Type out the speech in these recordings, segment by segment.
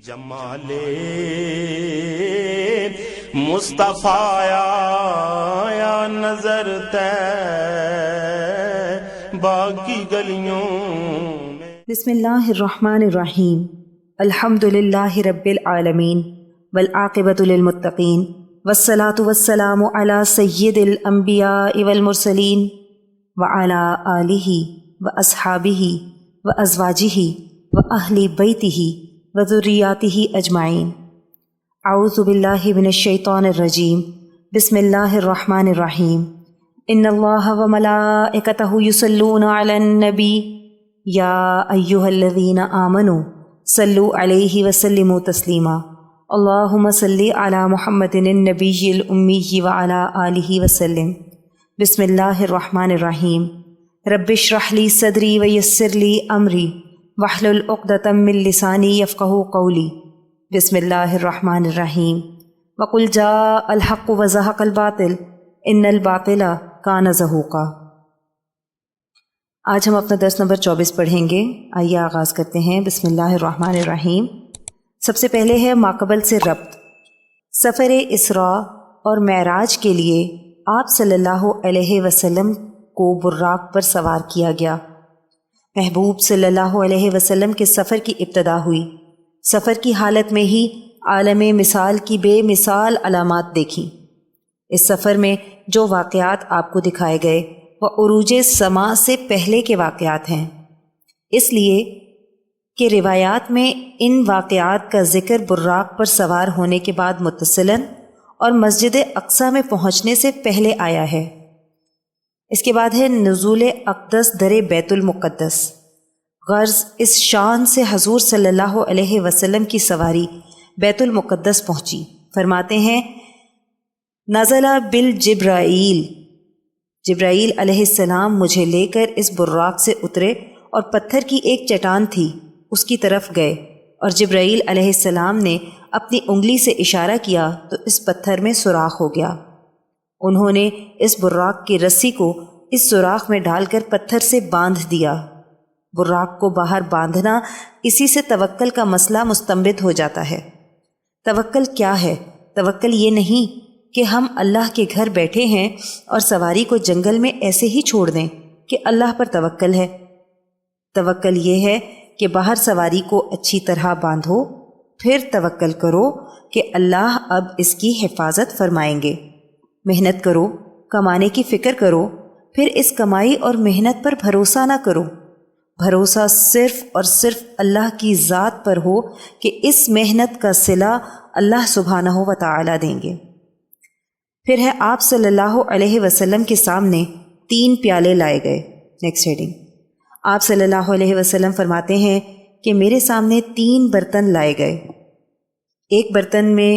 جمال مصطفیٰ یا نظر طیبہ کی گلیوں میں۔ بسم اللہ الرحمن الرحیم۔ الحمد للہ رب العالمین والعاقبۃ للمتقین والصلاة والسلام علی سید الانبیاء والمرسلین وعلی آلہ واصحابہ وازواجہ واہل بیتہ وذریاتہ اجمعین۔ اعوذ باللہ من الشیطان الرجیم۔ بسم اللہ الرحمن الرحیم۔ ان اللہ وملائکتہ یصلون علی النبی یا ایہا الذین آمنوا صلوا علیہ وسلموا تسلیما۔ اللہم صلی علی محمد النبی الامی وعلی آلہ وسلم۔ بسم اللہ الرحمن الرحیم۔ رب اشرح لی صدری ویسر لی امری واحلل عقدۃ من لسانی یفقہوا قولی۔ بسم اللہ الرحمن الرحیم۔ وقل جاء الحق وزہق الباطل ان الباطل کان زہوقا۔ آج ہم اپنا درس نمبر 24 پڑھیں گے۔ آئیے آغاز کرتے ہیں۔ بسم اللہ الرحمن الرحیم۔ سب سے پہلے ہے ماقبل سے ربط۔ سفر اسراء اور معراج کے لیے آپ صلی اللہ علیہ وسلم کو براق پر سوار کیا گیا۔ محبوب صلی اللہ علیہ وسلم کے سفر کی ابتدا ہوئی۔ سفر کی حالت میں ہی عالم مثال کی بے مثال علامات دیکھیں۔ اس سفر میں جو واقعات آپ کو دکھائے گئے وہ عروج سما سے پہلے کے واقعات ہیں، اس لیے کہ روایات میں ان واقعات کا ذکر براق پر سوار ہونے کے بعد متصلاً اور مسجد اقصیٰ میں پہنچنے سے پہلے آیا ہے۔ اس کے بعد ہے نزول اقدس در بیت المقدس۔ غرض اس شان سے حضور صلی اللہ علیہ وسلم کی سواری بیت المقدس پہنچی۔ فرماتے ہیں نزل بالجبرائیل، جبرائیل علیہ السلام مجھے لے کر اس براق سے اترے اور پتھر کی ایک چٹان تھی اس کی طرف گئے، اور جبرائیل علیہ السلام نے اپنی انگلی سے اشارہ کیا تو اس پتھر میں سوراخ ہو گیا۔ انہوں نے اس براق کی رسی کو اس سوراخ میں ڈال کر پتھر سے باندھ دیا۔ براق کو باہر باندھنا، اسی سے توکل کا مسئلہ مستنبط ہو جاتا ہے۔ توکل کیا ہے؟ توکل یہ نہیں کہ ہم اللہ کے گھر بیٹھے ہیں اور سواری کو جنگل میں ایسے ہی چھوڑ دیں کہ اللہ پر توکل ہے۔ توکل یہ ہے کہ باہر سواری کو اچھی طرح باندھو، پھر توکل کرو کہ اللہ اب اس کی حفاظت فرمائیں گے۔ محنت کرو، کمانے کی فکر کرو، پھر اس کمائی اور محنت پر بھروسہ نہ کرو۔ بھروسہ صرف اور صرف اللہ کی ذات پر ہو کہ اس محنت کا صلہ اللہ سبحانہ و تعالی دیں گے۔ پھر ہے آپ صلی اللہ علیہ وسلم کے سامنے 3 پیالے لائے گئے۔ Next heading. آپ صلی اللہ علیہ وسلم فرماتے ہیں کہ میرے سامنے 3 برتن لائے گئے۔ ایک برتن میں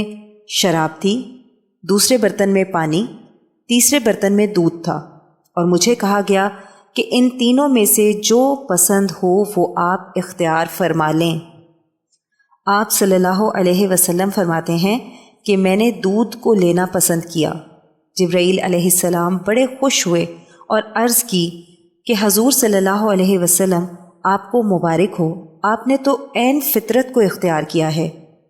شراب تھی، دوسرے برتن میں پانی، تیسرے برتن میں دودھ تھا، اور مجھے کہا گیا کہ ان تینوں میں سے جو پسند ہو وہ آپ اختیار فرما لیں۔ آپ صلی اللہ علیہ وسلم فرماتے ہیں کہ میں نے دودھ کو لینا پسند کیا۔ جبرائیل علیہ السلام بڑے خوش ہوئے اور عرض کی کہ حضور صلی اللہ علیہ وسلم آپ کو مبارک ہو، آپ نے تو عین فطرت کو اختیار کیا ہے،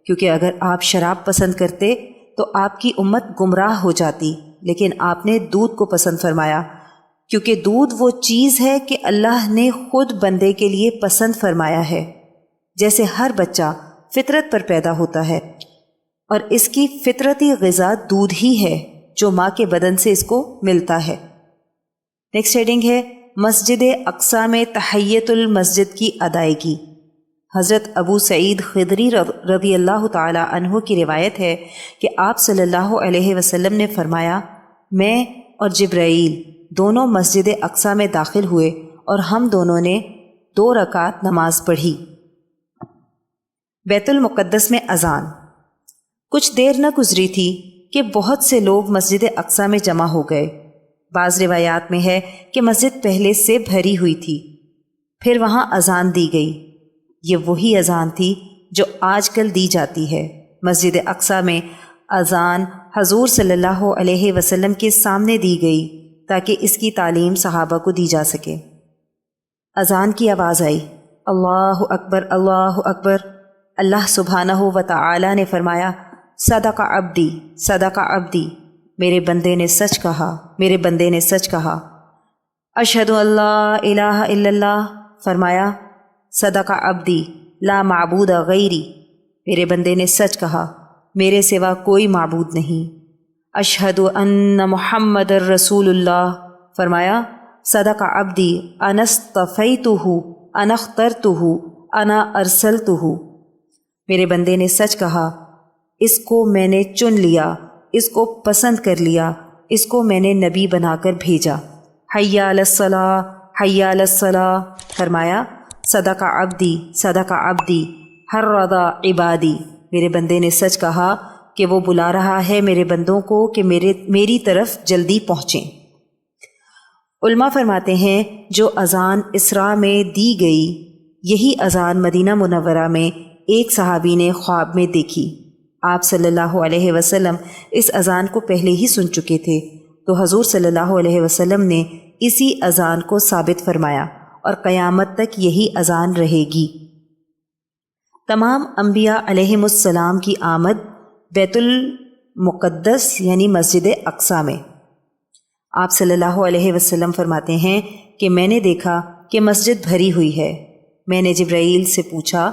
کیونکہ اگر آپ شراب پسند کرتے تو آپ کی امت گمراہ ہو جاتی، لیکن آپ نے دودھ کو پسند فرمایا، کیونکہ دودھ وہ چیز ہے کہ اللہ نے خود بندے کے لیے پسند فرمایا ہے۔ جیسے ہر بچہ فطرت پر پیدا ہوتا ہے اور اس کی فطرتی غذا دودھ ہی ہے جو ماں کے بدن سے اس کو ملتا ہے۔ نیکسٹ ہیڈنگ ہے مسجد اقصیٰ میں تحیۃ المسجد کی ادائیگی۔ حضرت ابو سعید خدری رضی اللہ تعالی عنہ کی روایت ہے کہ آپ صلی اللہ علیہ وسلم نے فرمایا میں اور جبرائیل دونوں مسجد اقصیٰ میں داخل ہوئے اور ہم دونوں نے 2 رکعت نماز پڑھی۔ بیت المقدس میں اذان۔ کچھ دیر نہ گزری تھی کہ بہت سے لوگ مسجد اقصیٰ میں جمع ہو گئے۔ بعض روایات میں ہے کہ مسجد پہلے سے بھری ہوئی تھی، پھر وہاں اذان دی گئی۔ یہ وہی اذان تھی جو آج کل دی جاتی ہے۔ مسجد اقصیٰ میں اذان حضور صلی اللہ علیہ وسلم کے سامنے دی گئی تاکہ اس کی تعلیم صحابہ کو دی جا سکے۔ اذان کی آواز آئی، اللہ اکبر اللہ اکبر، اللہ سبحانہ و تعالی نے فرمایا صدق عبدی صدق عبدی، میرے بندے نے سچ کہا، میرے بندے نے سچ کہا۔ اشہد ان لا الہ الا اللہ، فرمایا صدق عبدی لا معبود غیری، میرے بندے نے سچ کہا، میرے سوا کوئی معبود نہیں۔ اشہد ان محمد الرسول اللہ، فرمایا صدق عبدی انا اصطفیتہ انا اخترتہ انا ارسلتہ، میرے بندے نے سچ کہا، اس کو میں نے چن لیا، اس کو پسند کر لیا، اس کو میں نے نبی بنا کر بھیجا۔ حی علی الصلاۃ حی علی الصلاۃ، فرمایا صدق عبدی صدق عبدی حرض عبادی، میرے بندے نے سچ کہا کہ وہ بلا رہا ہے میرے بندوں کو کہ میری طرف جلدی پہنچیں۔ علماء فرماتے ہیں جو اذان اسراء میں دی گئی، یہی اذان مدینہ منورہ میں ایک صحابی نے خواب میں دیکھی۔ آپ صلی اللہ علیہ وسلم اس اذان کو پہلے ہی سن چکے تھے، تو حضور صلی اللہ علیہ وسلم نے اسی اذان کو ثابت فرمایا اور قیامت تک یہی اذان رہے گی۔ تمام انبیاء علیہم السلام کی آمد بیت المقدس یعنی مسجد اقصیٰ میں۔ آپ صلی اللہ علیہ وسلم فرماتے ہیں کہ میں نے دیکھا کہ مسجد بھری ہوئی ہے۔ میں نے جبرائیل سے پوچھا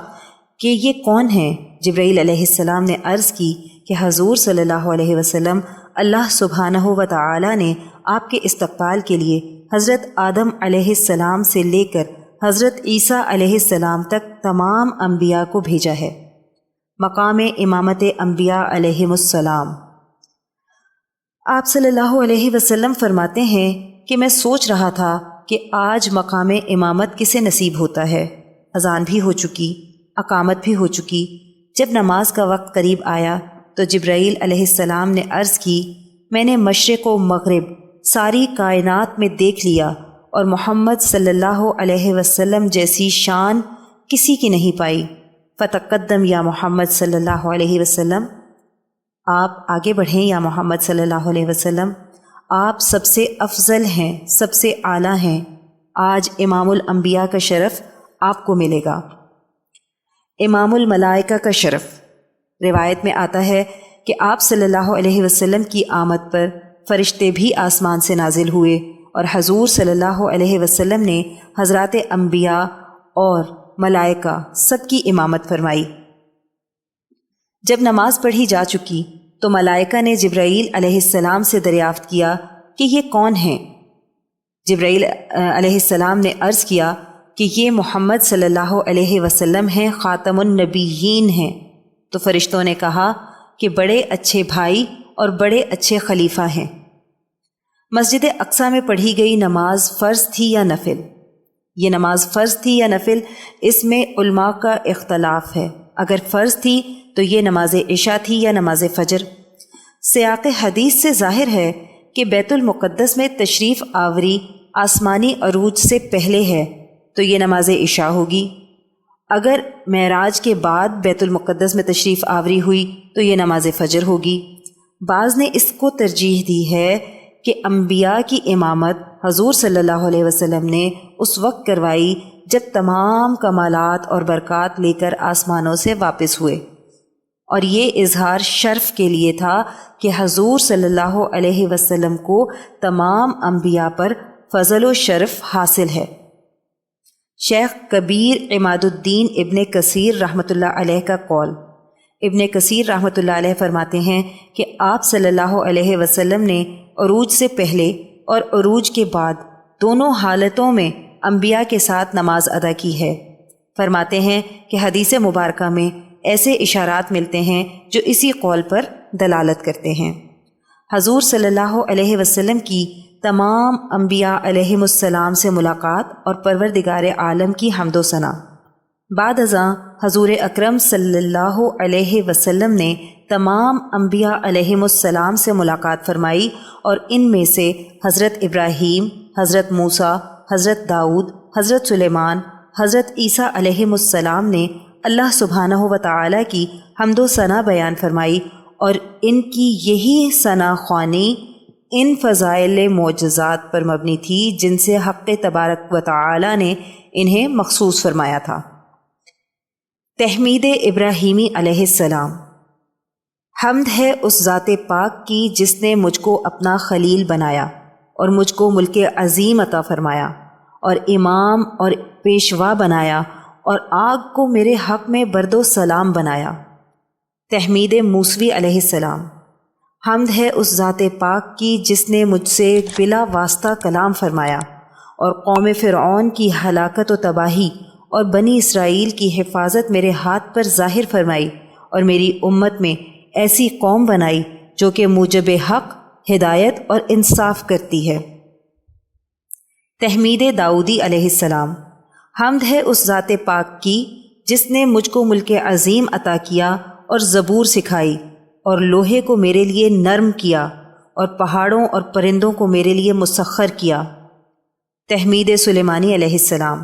کہ یہ کون ہیں؟ جبرائیل علیہ السلام نے عرض کی کہ حضور صلی اللہ علیہ وسلم اللہ سبحانہ و تعالی نے آپ کے استقبال کے لیے حضرت آدم علیہ السلام سے لے کر حضرت عیسیٰ علیہ السلام تک تمام انبیاء کو بھیجا ہے۔ مقام امامت انبیاء علیہم السلام۔ آپ صلی اللہ علیہ وسلم فرماتے ہیں کہ میں سوچ رہا تھا کہ آج مقام امامت کسے نصیب ہوتا ہے۔ اذان بھی ہو چکی، اقامت بھی ہو چکی۔ جب نماز کا وقت قریب آیا تو جبرائیل علیہ السلام نے عرض کی، میں نے مشرق و مغرب ساری کائنات میں دیکھ لیا اور محمد صلی اللہ علیہ وسلم جیسی شان کسی کی نہیں پائی۔ فتقدم یا محمد صلی اللہ علیہ وسلم، آپ آگے بڑھیں یا محمد صلی اللہ علیہ وسلم، آپ سب سے افضل ہیں، سب سے اعلیٰ ہیں۔ آج امام الانبیاء کا شرف آپ کو ملے گا۔ امام الملائکہ کا شرف۔ روایت میں آتا ہے کہ آپ صلی اللہ علیہ وسلم کی آمد پر فرشتے بھی آسمان سے نازل ہوئے اور حضور صلی اللہ علیہ وسلم نے حضرات انبیاء اور ملائکہ سب کی امامت فرمائی۔ جب نماز پڑھی جا چکی تو ملائکہ نے جبرائیل علیہ السلام سے دریافت کیا کہ یہ کون ہیں؟ جبرائیل علیہ السلام نے عرض کیا کہ یہ محمد صلی اللہ علیہ وسلم ہیں، خاتم النبیین ہیں۔ تو فرشتوں نے کہا کہ بڑے اچھے بھائی اور بڑے اچھے خلیفہ ہیں۔ مسجد اقصیٰ میں پڑھی گئی نماز فرض تھی یا نفل؟ یہ نماز فرض تھی یا نفل، اس میں علماء کا اختلاف ہے۔ اگر فرض تھی تو یہ نماز عشاء تھی یا نماز فجر؟ سیاق حدیث سے ظاہر ہے کہ بیت المقدس میں تشریف آوری آسمانی عروج سے پہلے ہے، تو یہ نماز عشاء ہوگی۔ اگر معراج کے بعد بیت المقدس میں تشریف آوری ہوئی تو یہ نماز فجر ہوگی۔ بعض نے اس کو ترجیح دی ہے کہ انبیاء کی امامت حضور صلی اللہ علیہ وسلم نے اس وقت کروائی جب تمام کمالات اور برکات لے کر آسمانوں سے واپس ہوئے، اور یہ اظہار شرف کے لیے تھا کہ حضور صلی اللہ علیہ وسلم کو تمام انبیاء پر فضل و شرف حاصل ہے۔ شیخ کبیر عماد الدین ابن کثیر رحمۃ اللہ علیہ کا قول۔ ابن کثیر رحمۃ اللہ علیہ فرماتے ہیں کہ آپ صلی اللہ علیہ وسلم نے عروج سے پہلے اور عروج کے بعد دونوں حالتوں میں انبیاء کے ساتھ نماز ادا کی ہے۔ فرماتے ہیں کہ حدیث مبارکہ میں ایسے اشارات ملتے ہیں جو اسی قول پر دلالت کرتے ہیں۔ حضور صلی اللہ علیہ وسلم کی تمام انبیاء علیہم السلام سے ملاقات اور پروردگار عالم کی حمد و ثنا۔ بعد ازاں حضور اکرم صلی اللہ علیہ وسلم نے تمام انبیاء علیہم السلام سے ملاقات فرمائی، اور ان میں سے حضرت ابراہیم، حضرت موسیٰ، حضرت داؤد، حضرت سلیمان، حضرت عیسیٰ علیہم السلام نے اللہ سبحانہ و تعالی کی حمد و ثنا بیان فرمائی، اور ان کی یہی ثنا خوانی ان فضائل معجزات پر مبنی تھی جن سے حق تبارک و تعالی نے انہیں مخصوص فرمایا تھا۔ تحمید ابراہیمی علیہ السلام۔ حمد ہے اس ذات پاک کی جس نے مجھ کو اپنا خلیل بنایا اور مجھ کو ملک عظیم عطا فرمایا اور امام اور پیشوا بنایا اور آگ کو میرے حق میں برد و سلام بنایا۔ تحمید موسوی علیہ السلام۔ حمد ہے اس ذات پاک کی جس نے مجھ سے بلا واسطہ کلام فرمایا اور قوم فرعون کی ہلاکت و تباہی اور بنی اسرائیل کی حفاظت میرے ہاتھ پر ظاہر فرمائی اور میری امت میں ایسی قوم بنائی جو کہ موجب حق، ہدایت اور انصاف کرتی ہے۔ تحمید داؤدی علیہ السلام۔ حمد ہے اس ذات پاک کی جس نے مجھ کو ملک عظیم عطا کیا اور زبور سکھائی اور لوہے کو میرے لیے نرم کیا اور پہاڑوں اور پرندوں کو میرے لیے مسخر کیا۔ تحمید سلیمانی علیہ السلام۔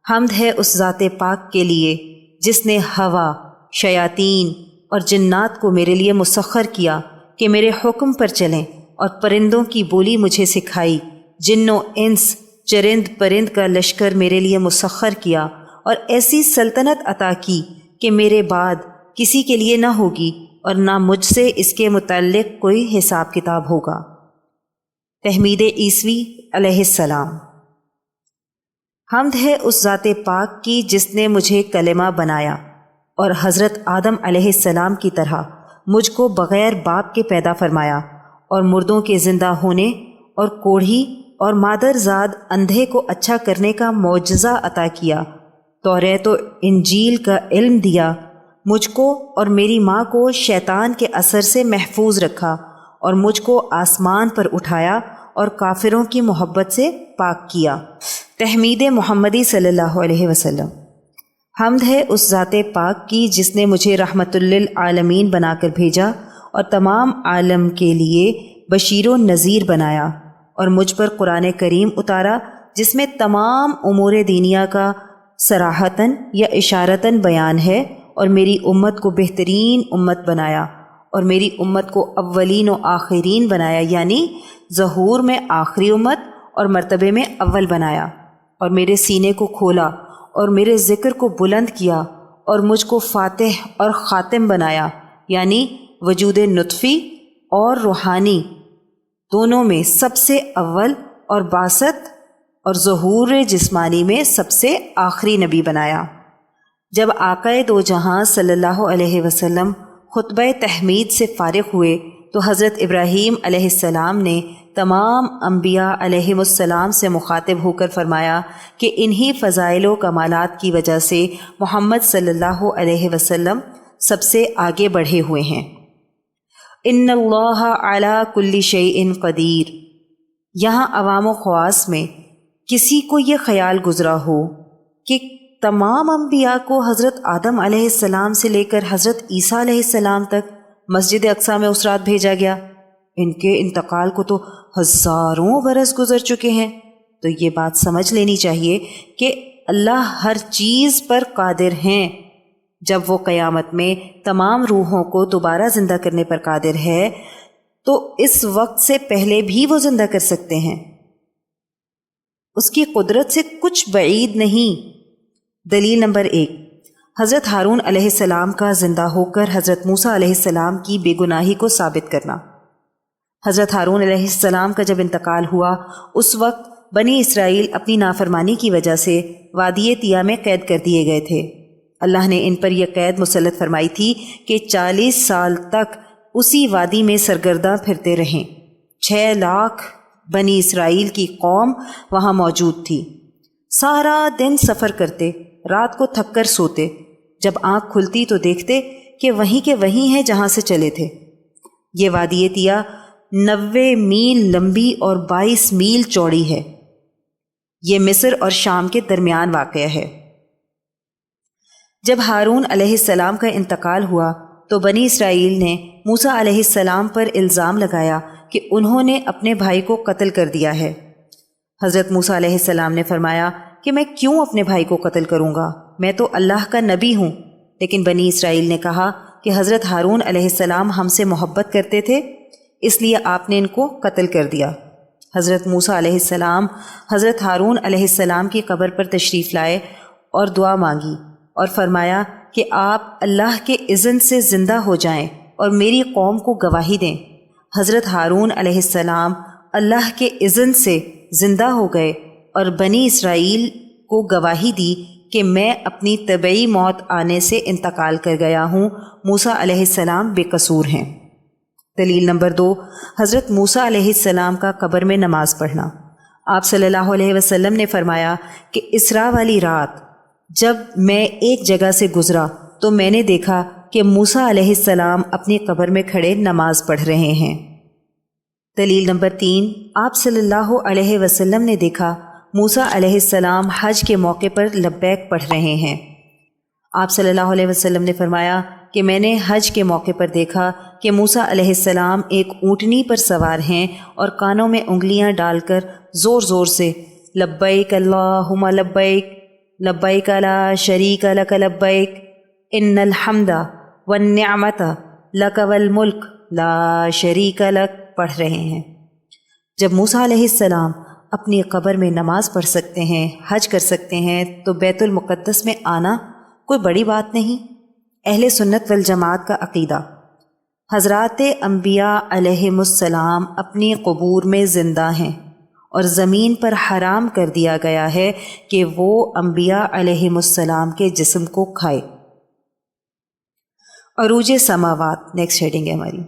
حمد ہے اس ذات پاک کے لیے جس نے ہوا، شیاطین اور جنات کو میرے لیے مسخر کیا کہ میرے حکم پر چلیں اور پرندوں کی بولی مجھے سکھائی، جن و انس، چرند پرند کا لشکر میرے لیے مسخر کیا اور ایسی سلطنت عطا کی کہ میرے بعد کسی کے لیے نہ ہوگی اور نہ مجھ سے اس کے متعلق کوئی حساب کتاب ہوگا۔ تحمید عیسوی علیہ السلام۔ حمد ہے اس ذات پاک کی جس نے مجھے کلمہ بنایا اور حضرت آدم علیہ السلام کی طرح مجھ کو بغیر باپ کے پیدا فرمایا اور مردوں کے زندہ ہونے اور کوڑھی اور مادر زاد اندھے کو اچھا کرنے کا معجزہ عطا کیا، توریت و انجیل کا علم دیا، مجھ کو اور میری ماں کو شیطان کے اثر سے محفوظ رکھا اور مجھ کو آسمان پر اٹھایا اور کافروں کی محبت سے پاک کیا۔ تحمید محمدی صلی اللہ علیہ وسلم۔ حمد ہے اس ذات پاک کی جس نے مجھے رحمت للعالمین بنا کر بھیجا اور تمام عالم کے لیے بشیر و نذیر بنایا اور مجھ پر قرآن کریم اتارا جس میں تمام امور دینیا کا صراحتاً یا اشارتاً بیان ہے اور میری امت کو بہترین امت بنایا اور میری امت کو اولین و آخرین بنایا، یعنی ظہور میں آخری امت اور مرتبے میں اول بنایا، اور میرے سینے کو کھولا اور میرے ذکر کو بلند کیا اور مجھ کو فاتح اور خاتم بنایا، یعنی وجود نطفی اور روحانی دونوں میں سب سے اول اور باسط اور ظہور جسمانی میں سب سے آخری نبی بنایا۔ جب آقا دو جہاں صلی اللہ علیہ وسلم خطبہ تحمید سے فارغ ہوئے تو حضرت ابراہیم علیہ السلام نے تمام انبیاء علیہم السلام سے مخاطب ہو کر فرمایا کہ انہی فضائل و کمالات کی وجہ سے محمد صلی اللہ علیہ وسلم سب سے آگے بڑھے ہوئے ہیں۔ ان اللہ علی کل شیء قدیر۔ یہاں عوام و خواص میں کسی کو یہ خیال گزرا ہو کہ تمام انبیاء کو حضرت آدم علیہ السلام سے لے کر حضرت عیسیٰ علیہ السلام تک مسجد اقصیٰ میں اس رات بھیجا گیا، ان کے انتقال کو تو ہزاروں برس گزر چکے ہیں، تو یہ بات سمجھ لینی چاہیے کہ اللہ ہر چیز پر قادر ہیں۔ جب وہ قیامت میں تمام روحوں کو دوبارہ زندہ کرنے پر قادر ہے تو اس وقت سے پہلے بھی وہ زندہ کر سکتے ہیں، اس کی قدرت سے کچھ بعید نہیں۔ دلیل نمبر 1، حضرت ہارون علیہ السلام کا زندہ ہو کر حضرت موسیٰ علیہ السلام کی بے گناہی کو ثابت کرنا۔ حضرت ہارون علیہ السلام کا جب انتقال ہوا اس وقت بنی اسرائیل اپنی نافرمانی کی وجہ سے وادی طیٰ میں قید کر دیے گئے تھے۔ اللہ نے ان پر یہ قید مسلط فرمائی تھی کہ 40 سال تک اسی وادی میں سرگرداں پھرتے رہیں۔ 6 لاکھ بنی اسرائیل کی قوم وہاں موجود تھی۔ سارا دن سفر کرتے، رات کو تھک کر سوتے، جب آنکھ کھلتی تو دیکھتے کہ وہیں کے وہیں ہیں جہاں سے چلے تھے۔ یہ وادی طیٰ 90 میل لمبی اور 22 میل چوڑی ہے۔ یہ مصر اور شام کے درمیان واقع ہے۔ جب ہارون علیہ السلام کا انتقال ہوا تو بنی اسرائیل نے موسیٰ علیہ السلام پر الزام لگایا کہ انہوں نے اپنے بھائی کو قتل کر دیا ہے۔ حضرت موسیٰ علیہ السلام نے فرمایا کہ میں کیوں اپنے بھائی کو قتل کروں گا، میں تو اللہ کا نبی ہوں۔ لیکن بنی اسرائیل نے کہا کہ حضرت ہارون علیہ السلام ہم سے محبت کرتے تھے، اس لیے آپ نے ان کو قتل کر دیا۔ حضرت موسیٰ علیہ السلام حضرت ہارون علیہ السلام کی قبر پر تشریف لائے اور دعا مانگی اور فرمایا کہ آپ اللہ کے اذن سے زندہ ہو جائیں اور میری قوم کو گواہی دیں۔ حضرت ہارون علیہ السلام اللہ کے اذن سے زندہ ہو گئے اور بنی اسرائیل کو گواہی دی کہ میں اپنی طبعی موت آنے سے انتقال کر گیا ہوں۔ موسیٰ علیہ السلام بے قصور ہیں۔ دلیل نمبر 2، حضرت موسیٰ علیہ السلام کا قبر میں نماز پڑھنا۔ آپ صلی اللہ علیہ وسلم نے فرمایا کہ اسراء والی رات جب میں ایک جگہ سے گزرا تو میں نے دیکھا کہ موسیٰ علیہ السلام اپنی قبر میں کھڑے نماز پڑھ رہے ہیں۔ دلیل نمبر 3، آپ صلی اللہ علیہ وسلم نے دیکھا موسیٰ علیہ السلام حج کے موقع پر لبیک پڑھ رہے ہیں۔ آپ صلی اللہ علیہ وسلم نے فرمایا کہ میں نے حج کے موقع پر دیکھا کہ موسیٰ علیہ السلام ایک اونٹنی پر سوار ہیں اور کانوں میں انگلیاں ڈال کر زور زور سے لبیک اللہم لبیک لبیک لا شریک لک لبیک ان الحمد والنعمت لک والملک لا شریک لک پڑھ رہے ہیں۔ جب موسیٰ علیہ السلام اپنی قبر میں نماز پڑھ سکتے ہیں، حج کر سکتے ہیں، تو بیت المقدس میں آنا کوئی بڑی بات نہیں۔ اہل سنت والجماعت کا عقیدہ: حضرات انبیاء علیہم السلام اپنی قبور میں زندہ ہیں اور زمین پر حرام کر دیا گیا ہے کہ وہ انبیاء علیہم السلام کے جسم کو کھائے۔ عروج سماوات نیکسٹ ہیڈنگ ہے ہماری۔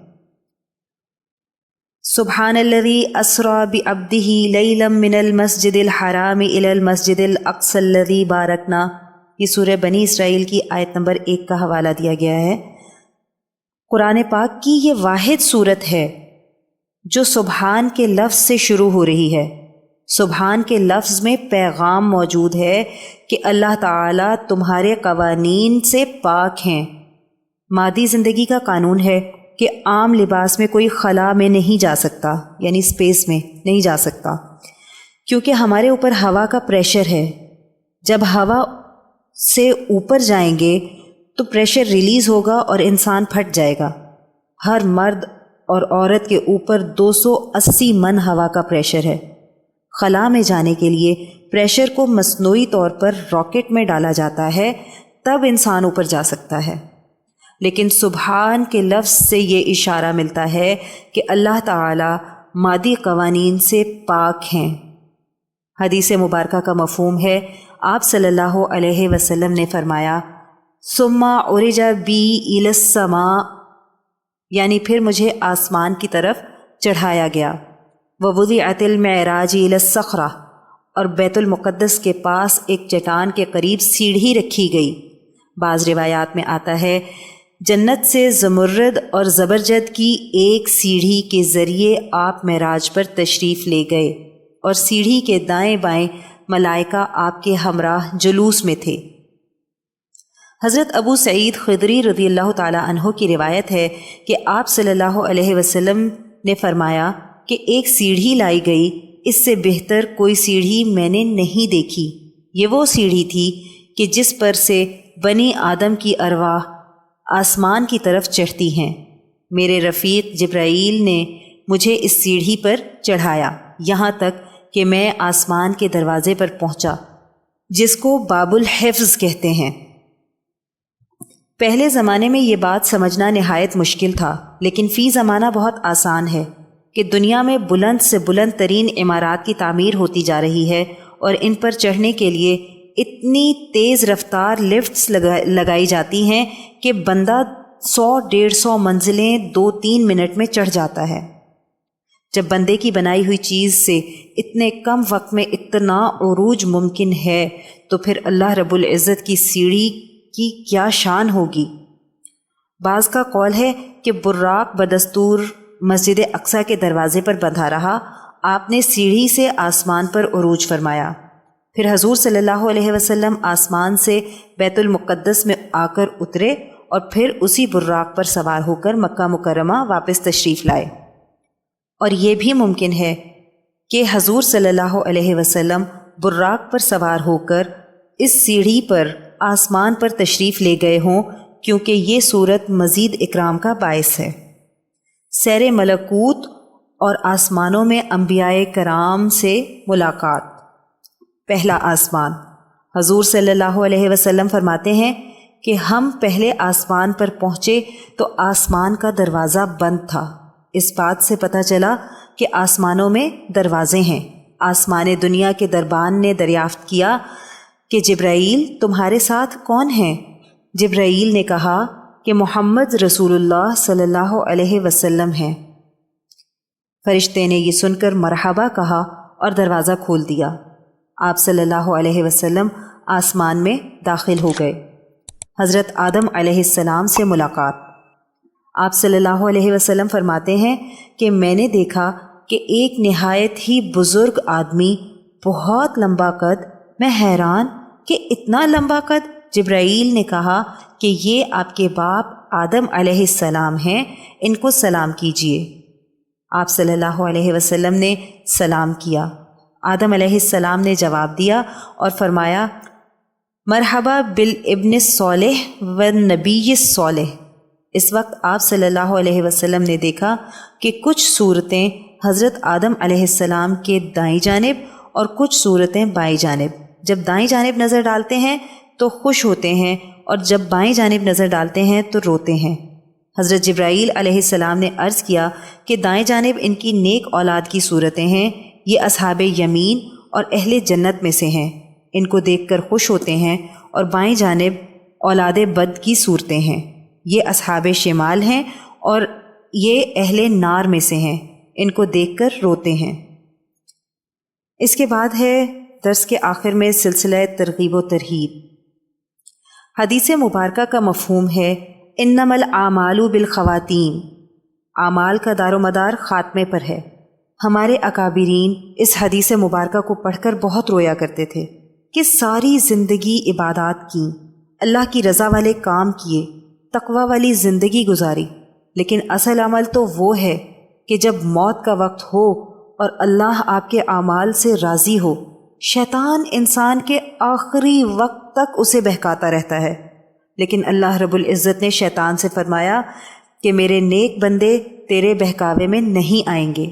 سبحان الذی اسری بعبدہ لیلا من المسجد الحرام الی المسجد الاقصی الذی بارکنا، یہ سورہ بنی اسرائیل کی آیت نمبر 1 کا حوالہ دیا گیا ہے۔ قرآن پاک کی یہ واحد صورت ہے جو سبحان کے لفظ سے شروع ہو رہی ہے۔ سبحان کے لفظ میں پیغام موجود ہے کہ اللہ تعالیٰ تمہارے قوانین سے پاک ہیں۔ مادی زندگی کا قانون ہے کہ عام لباس میں کوئی خلا میں نہیں جا سکتا، یعنی اسپیس میں نہیں جا سکتا، کیونکہ ہمارے اوپر ہوا کا پریشر ہے۔ جب ہوا سے اوپر جائیں گے تو پریشر ریلیز ہوگا اور انسان پھٹ جائے گا۔ ہر مرد اور عورت کے اوپر 280 من ہوا کا پریشر ہے۔ خلا میں جانے کے لیے پریشر کو مصنوعی طور پر راکٹ میں ڈالا جاتا ہے، تب انسان اوپر جا سکتا ہے۔ لیکن سبحان کے لفظ سے یہ اشارہ ملتا ہے کہ اللہ تعالی مادی قوانین سے پاک ہیں۔ حدیث مبارکہ کا مفہوم ہے، آپ صلی اللہ علیہ وسلم نے فرمایا ثم عرج بی الی السماء، یعنی پھر مجھے آسمان کی طرف چڑھایا گیا۔ ووضعت المعراج الی الصخرہ، اور بیت المقدس کے پاس ایک چٹان کے قریب سیڑھی رکھی گئی۔ بعض روایات میں آتا ہے جنت سے زمرد اور زبرجد کی ایک سیڑھی کے ذریعے آپ معراج پر تشریف لے گئے اور سیڑھی کے دائیں بائیں ملائکہ آپ کے ہمراہ جلوس میں تھے۔ حضرت ابو سعید خدری رضی اللہ تعالی عنہ کی روایت ہے کہ آپ صلی اللہ علیہ وسلم نے فرمایا کہ ایک سیڑھی لائی گئی، اس سے بہتر کوئی سیڑھی میں نے نہیں دیکھی۔ یہ وہ سیڑھی تھی کہ جس پر سے بنی آدم کی ارواح آسمان کی طرف چڑھتی ہیں۔ میرے رفیق جبرائیل نے مجھے اس سیڑھی پر چڑھایا یہاں تک کہ میں آسمان کے دروازے پر پہنچا، جس کو باب الحفظ کہتے ہیں۔ پہلے زمانے میں یہ بات سمجھنا نہایت مشکل تھا، لیکن فی زمانہ بہت آسان ہے کہ دنیا میں بلند سے بلند ترین عمارات کی تعمیر ہوتی جا رہی ہے اور ان پر چڑھنے کے لیے اتنی تیز رفتار لفٹس لگائی جاتی ہیں کہ بندہ 100-150 منزلیں 2-3 منٹ میں چڑھ جاتا ہے۔ جب بندے کی بنائی ہوئی چیز سے اتنے کم وقت میں اتنا عروج ممکن ہے تو پھر اللہ رب العزت کی سیڑھی کی کیا شان ہوگی۔ بعض کا قول ہے کہ براق بدستور مسجد اقصی کے دروازے پر بندھا رہا، آپ نے سیڑھی سے آسمان پر عروج فرمایا۔ پھر حضور صلی اللہ علیہ وسلم آسمان سے بیت المقدس میں آ کر اترے اور پھر اسی براق پر سوار ہو کر مکہ مکرمہ واپس تشریف لائے۔ اور یہ بھی ممکن ہے کہ حضور صلی اللہ علیہ وسلم براق پر سوار ہو کر اس سیڑھی پر آسمان پر تشریف لے گئے ہوں، کیونکہ یہ صورت مزید اکرام کا باعث ہے۔ سیر ملکوت اور آسمانوں میں انبیاء کرام سے ملاقات۔ پہلا آسمان۔ حضور صلی اللہ علیہ وسلم فرماتے ہیں کہ ہم پہلے آسمان پر پہنچے تو آسمان کا دروازہ بند تھا۔ اس بات سے پتہ چلا کہ آسمانوں میں دروازے ہیں۔ آسمان دنیا کے دربان نے دریافت کیا کہ جبرائیل تمہارے ساتھ کون ہیں؟ جبرائیل نے کہا کہ محمد رسول اللہ صلی اللہ علیہ وسلم ہیں۔ فرشتے نے یہ سن کر مرحبا کہا اور دروازہ کھول دیا۔ آپ صلی اللہ علیہ وسلم آسمان میں داخل ہو گئے۔ حضرت آدم علیہ السلام سے ملاقات۔ آپ صلی اللہ علیہ وسلم فرماتے ہیں کہ میں نے دیکھا کہ ایک نہایت ہی بزرگ آدمی، بہت لمبا قد۔ میں حیران کہ اتنا لمبا قد۔ جبرائیل نے کہا کہ یہ آپ کے باپ آدم علیہ السلام ہیں، ان کو سلام کیجیے۔ آپ صلی اللہ علیہ وسلم نے سلام کیا۔ آدم علیہ السلام نے جواب دیا اور فرمایا مرحبا بالابن الصالح والنبی الصالح۔ اس وقت آپ صلی اللہ علیہ وسلم نے دیکھا کہ کچھ صورتیں حضرت آدم علیہ السلام کے دائیں جانب اور کچھ صورتیں بائیں جانب۔ جب دائیں جانب نظر ڈالتے ہیں تو خوش ہوتے ہیں اور جب بائیں جانب نظر ڈالتے ہیں تو روتے ہیں۔ حضرت جبرائیل علیہ السلام نے عرض کیا کہ دائیں جانب ان کی نیک اولاد کی صورتیں ہیں، یہ اصحاب یمین اور اہل جنت میں سے ہیں، ان کو دیکھ کر خوش ہوتے ہیں، اور بائیں جانب اولاد بد کی صورتیں ہیں، یہ اصحاب شمال ہیں اور یہ اہل نار میں سے ہیں، ان کو دیکھ کر روتے ہیں۔ اس کے بعد ہے درس کے آخر میں سلسلہ ترغیب و ترہیب۔ حدیث مبارکہ کا مفہوم ہے انما الاعمال بالخواتیم، اعمال کا دار و مدار خاتمے پر ہے۔ ہمارے اکابرین اس حدیث مبارکہ کو پڑھ کر بہت رویا کرتے تھے کہ ساری زندگی عبادات کی، اللہ کی رضا والے کام کیے، تقوی والی زندگی گزاری، لیکن اصل عمل تو وہ ہے کہ جب موت کا وقت ہو اور اللہ آپ کے اعمال سے راضی ہو، شیطان انسان کے آخری وقت تک اسے بہکاتا رہتا ہے، لیکن اللہ رب العزت نے شیطان سے فرمایا کہ میرے نیک بندے تیرے بہکاوے میں نہیں آئیں گے۔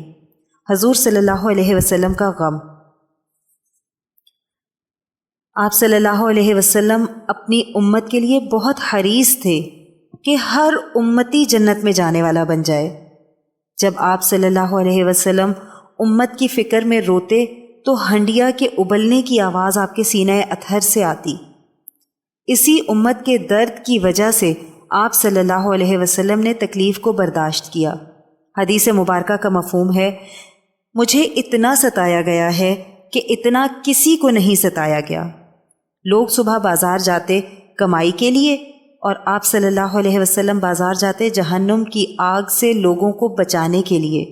حضور صلی اللہ علیہ وسلم کا غم۔ آپ صلی اللہ علیہ وسلم اپنی امت کے لیے بہت حریص تھے کہ ہر امتی جنت میں جانے والا بن جائے۔ جب آپ صلی اللہ علیہ وسلم امت کی فکر میں روتے تو ہنڈیا کے ابلنے کی آواز آپ کے سینہ اطہر سے آتی۔ اسی امت کے درد کی وجہ سے آپ صلی اللہ علیہ وسلم نے تکلیف کو برداشت کیا۔ حدیث مبارکہ کا مفہوم ہے مجھے اتنا ستایا گیا ہے کہ اتنا کسی کو نہیں ستایا گیا۔ لوگ صبح بازار جاتے کمائی کے لیے اور آپ صلی اللہ علیہ وسلم بازار جاتے جہنم کی آگ سے لوگوں کو بچانے کے لیے۔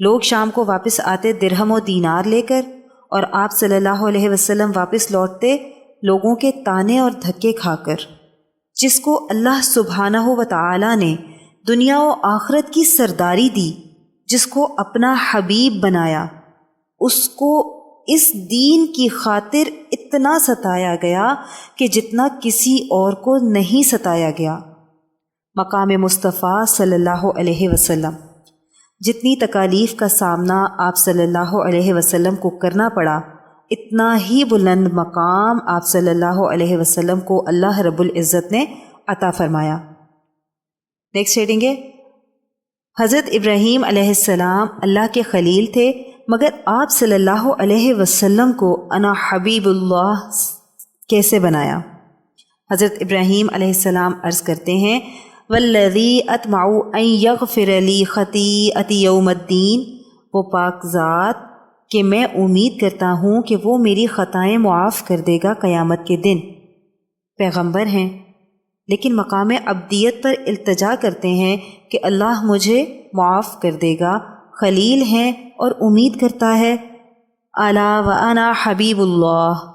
لوگ شام کو واپس آتے درہم و دینار لے کر اور آپ صلی اللہ علیہ وسلم واپس لوٹتے لوگوں کے تانے اور دھکے کھا کر۔ جس کو اللہ سبحانہ و تعالی نے دنیا و آخرت کی سرداری دی، جس کو اپنا حبیب بنایا، اس کو اس دین کی خاطر اتنا ستایا گیا کہ جتنا کسی اور کو نہیں ستایا گیا۔ مقام مصطفیٰ صلی اللہ علیہ وسلم، جتنی تکالیف کا سامنا آپ صلی اللہ علیہ وسلم کو کرنا پڑا، اتنا ہی بلند مقام آپ صلی اللہ علیہ وسلم کو اللہ رب العزت نے عطا فرمایا۔ نیکسٹ ہیڈنگ ہے حضرت ابراہیم علیہ السلام اللہ کے خلیل تھے، مگر آپ صلی اللہ علیہ وسلم کو انا حبیب اللہ کیسے بنایا؟ حضرت ابراہیم علیہ السلام عرض کرتے ہیں والذی اطمع ان یغفر لی خطیئتی یوم الدین، وہ پاک ذات کہ میں امید کرتا ہوں کہ وہ میری خطائیں معاف کر دے گا قیامت کے دن۔ پیغمبر ہیں لیکن مقام عبدیت پر التجا کرتے ہیں کہ اللہ مجھے معاف کر دے گا، خلیل ہیں اور امید کرتا ہے الا وانا حبیب اللہ،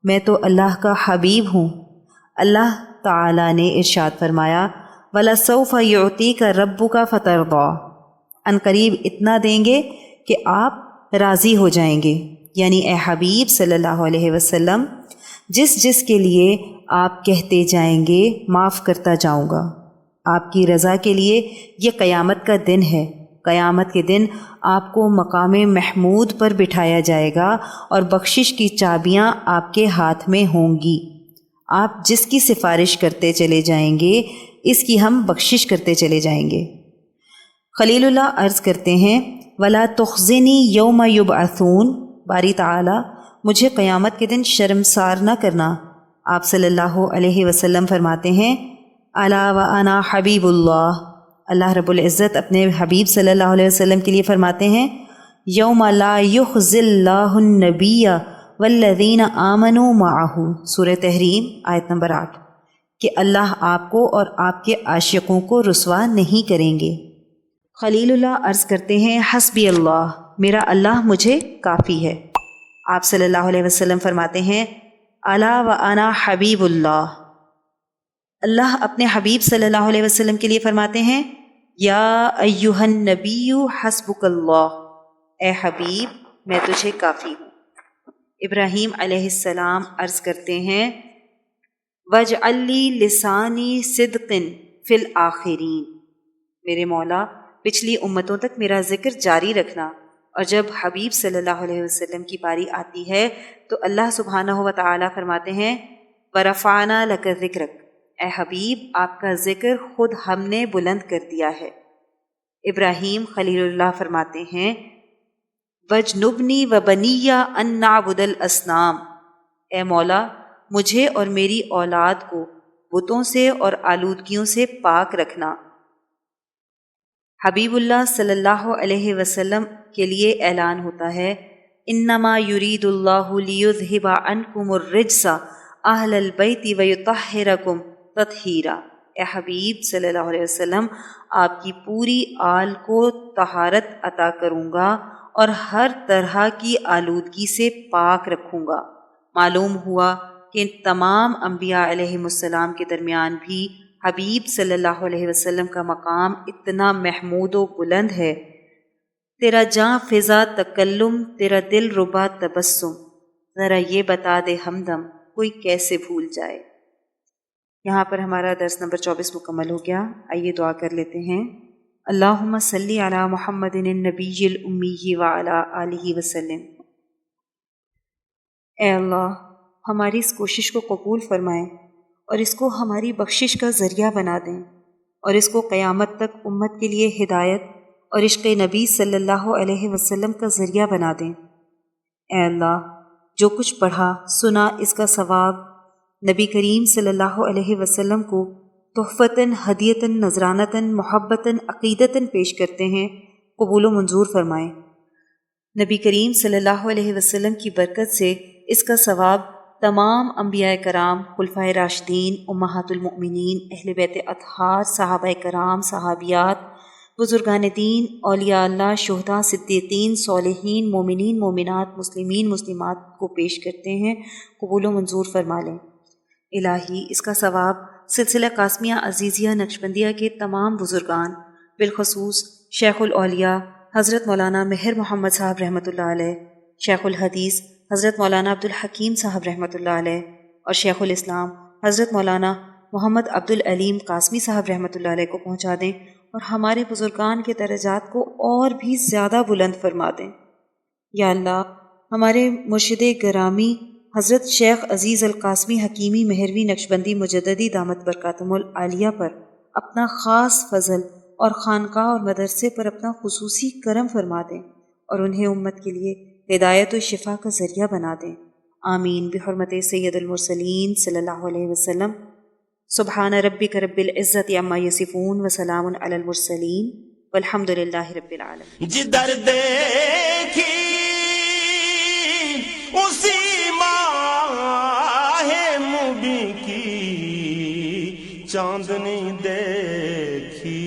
میں تو اللہ کا حبیب ہوں۔ اللہ تعالی نے ارشاد فرمایا وَلَسَوْفَ يُعْطِيكَ رَبُّكَ فَتَرْضَىٰ، ان قریب اتنا دیں گے کہ آپ راضی ہو جائیں گے، یعنی اے حبیب صلی اللہ علیہ وسلم جس کے لیے آپ کہتے جائیں گے معاف کرتا جاؤں گا۔ آپ کی رضا کے لیے یہ قیامت کا دن ہے۔ قیامت کے دن آپ کو مقام محمود پر بٹھایا جائے گا اور بخشش کی چابیاں آپ کے ہاتھ میں ہوں گی۔ آپ جس کی سفارش کرتے چلے جائیں گے اس کی ہم بخشش کرتے چلے جائیں گے۔ خلیل اللہ عرض کرتے ہیں وَلَا تُخْزِنِي يَوْمَ يُبْعَثُونَ، باری تعالی مجھے قیامت کے دن شرمسار نہ کرنا۔ آپ صلی اللہ علیہ وسلم فرماتے ہیں الا وَأَنَا حبیب اللہ رب العزت اپنے حبیب صلی اللہ علیہ وسلم کے لیے فرماتے ہیں یوم لا یخزی اللہ النبی والذین آمنوا معہ، سورہ تحریم آیت نمبر 8، کہ اللہ آپ کو اور آپ کے عاشقوں کو رسوا نہیں کریں گے۔ خلیل اللہ عرض کرتے ہیں حسبی اللہ، میرا اللہ مجھے کافی ہے۔ آپ صلی اللہ علیہ وسلم فرماتے ہیں الا وانا حبیب اللہ اپنے حبیب صلی اللہ علیہ وسلم کے لیے فرماتے ہیں یا ایھا النبی حسبک اللہ، اے حبیب میں تجھے کافی ہوں۔ ابراہیم علیہ السلام عرض کرتے ہیں وَاجْعَلْ لِي لِسَانِي صِدْقٍ فِي الْآخِرِينَ، میرے مولا پچھلی امتوں تک میرا ذکر جاری رکھنا، اور جب حبیب صلی اللہ علیہ وسلم کی باری آتی ہے تو اللہ سبحانہ و تعالی فرماتے ہیں وَرَفَعْنَا لَكَ ذِكْرَكَ، اے حبیب آپ کا ذکر خود ہم نے بلند کر دیا ہے۔ ابراہیم خلیل اللہ فرماتے ہیں وَاجْنُبْنِي وَبَنِيَّ أَن نَّعْبُدَ الْأَصْنَامَ، اے مولا مجھے اور میری اولاد کو بتوں سے اور آلودگیوں سے پاک رکھنا۔ حبیب اللہ صلی اللہ علیہ وسلم کے لیے اعلان ہوتا ہے انما یرید اللہ لیذہب عنکم الرجس اہل البیت ویطہرکم تطہیرا، اے حبیب صلی اللہ علیہ وسلم آپ کی پوری آل کو طہارت عطا کروں گا اور ہر طرح کی آلودگی سے پاک رکھوں گا۔ معلوم ہوا کہ تمام انبیاء علیہم السلام کے درمیان بھی حبیب صلی اللہ علیہ وسلم کا مقام اتنا محمود و بلند ہے۔ تیرا جاں فضا تکلم، تیرا دل ربا تبسم، ذرا یہ بتا دے ہمدم کوئی کیسے بھول جائے۔ یہاں پر ہمارا درس نمبر 24 مکمل ہو گیا۔ آئیے دعا کر لیتے ہیں اللہم صلی علی محمد النبی الامی وعلی آلہ وسلم۔ اے اللہ ہماری اس کوشش کو قبول فرمائیں اور اس کو ہماری بخشش کا ذریعہ بنا دیں، اور اس کو قیامت تک امت کے لیے ہدایت اور عشق نبی صلی اللہ علیہ وسلم کا ذریعہ بنا دیں۔ اے اللہ جو کچھ پڑھا سنا اس کا ثواب نبی کریم صلی اللہ علیہ وسلم کو تحفتاً، ہدیتاً، نذرانتاً، محبتاً، عقیدتاً پیش کرتے ہیں، قبول و منظور فرمائیں۔ نبی کریم صلی اللہ علیہ وسلم کی برکت سے اس کا ثواب تمام انبیاء کرام، خلفائے راشدین، امہات المؤمنین، اہل بیت اطہار، صحابہ کرام، صحابیات، بزرگان دین، اولیاء اللہ، شہداء، صدیقین، صالحین، مومنین، مومنات، مسلمین، مسلمات کو پیش کرتے ہیں، قبول و منظور فرما لیں۔ الہی اس کا ثواب سلسلہ قاسمیہ عزیزیہ نقشبندیہ کے تمام بزرگان، بالخصوص شیخ الاولیاء حضرت مولانا مہر محمد صاحب رحمۃ اللہ علیہ، شیخ الحدیث حضرت مولانا عبدالحکیم صاحب رحمۃ اللہ علیہ، اور شیخ الاسلام حضرت مولانا محمد عبدالعلیم قاسمی صاحب رحمۃ اللہ علیہ کو پہنچا دیں، اور ہمارے بزرگان کے درجات کو اور بھی زیادہ بلند فرما دیں۔ یا اللہ ہمارے مرشد گرامی حضرت شیخ عزیز القاسمی حکیمی مہروی نقشبندی مجددی دامت برکاتہم العالیہ پر اپنا خاص فضل اور خانقاہ اور مدرسے پر اپنا خصوصی کرم فرما دیں، اور انہیں امت کے لیے ہدایت و شفا کا ذریعہ بنا دیں۔ آمین بحرمت سید المرسلین صلی اللہ علیہ وسلم۔ سبحان ربک رب العزت عما یصفون وسلام علی المرسلین والحمد للہ رب العالمین۔ جدھر دیکھی اسی ماہ مبیں کی چاندنی دیکھی،